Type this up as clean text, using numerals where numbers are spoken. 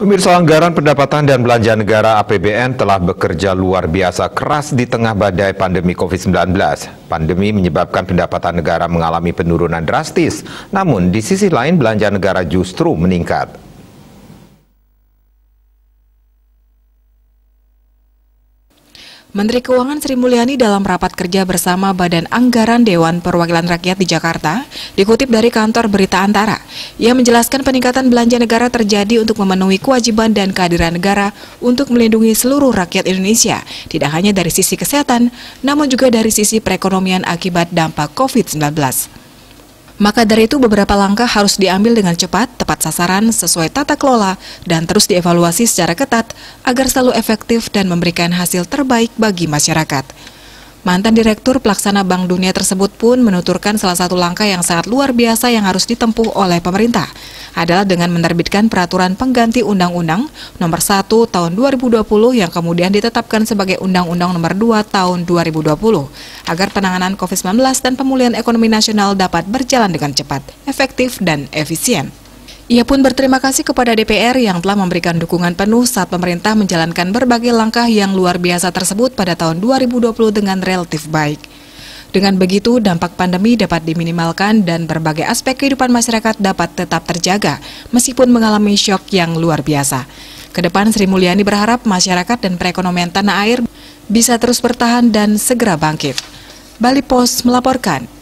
Pemirsa, anggaran pendapatan dan belanja negara APBN telah bekerja luar biasa keras di tengah badai pandemi COVID-19. Pandemi menyebabkan pendapatan negara mengalami penurunan drastis, namun di sisi lain belanja negara justru meningkat. Menteri Keuangan Sri Mulyani dalam rapat kerja bersama Badan Anggaran Dewan Perwakilan Rakyat di Jakarta, dikutip dari kantor Berita Antara, ia menjelaskan peningkatan belanja negara terjadi untuk memenuhi kewajiban dan kehadiran negara untuk melindungi seluruh rakyat Indonesia, tidak hanya dari sisi kesehatan, namun juga dari sisi perekonomian akibat dampak COVID-19. Maka dari itu beberapa langkah harus diambil dengan cepat, tepat sasaran, sesuai tata kelola, dan terus dievaluasi secara ketat agar selalu efektif dan memberikan hasil terbaik bagi masyarakat. Mantan Direktur Pelaksana Bank Dunia tersebut pun menuturkan salah satu langkah yang sangat luar biasa yang harus ditempuh oleh pemerintah adalah dengan menerbitkan peraturan pengganti Undang-Undang Nomor 1 Tahun 2020 yang kemudian ditetapkan sebagai Undang-Undang Nomor 2 Tahun 2020 agar penanganan COVID-19 dan pemulihan ekonomi nasional dapat berjalan dengan cepat, efektif, dan efisien. Ia pun berterima kasih kepada DPR yang telah memberikan dukungan penuh saat pemerintah menjalankan berbagai langkah yang luar biasa tersebut pada tahun 2020 dengan relatif baik. Dengan begitu, dampak pandemi dapat diminimalkan dan berbagai aspek kehidupan masyarakat dapat tetap terjaga meskipun mengalami syok yang luar biasa. Kedepan Sri Mulyani berharap masyarakat dan perekonomian tanah air bisa terus bertahan dan segera bangkit. Bali Post melaporkan.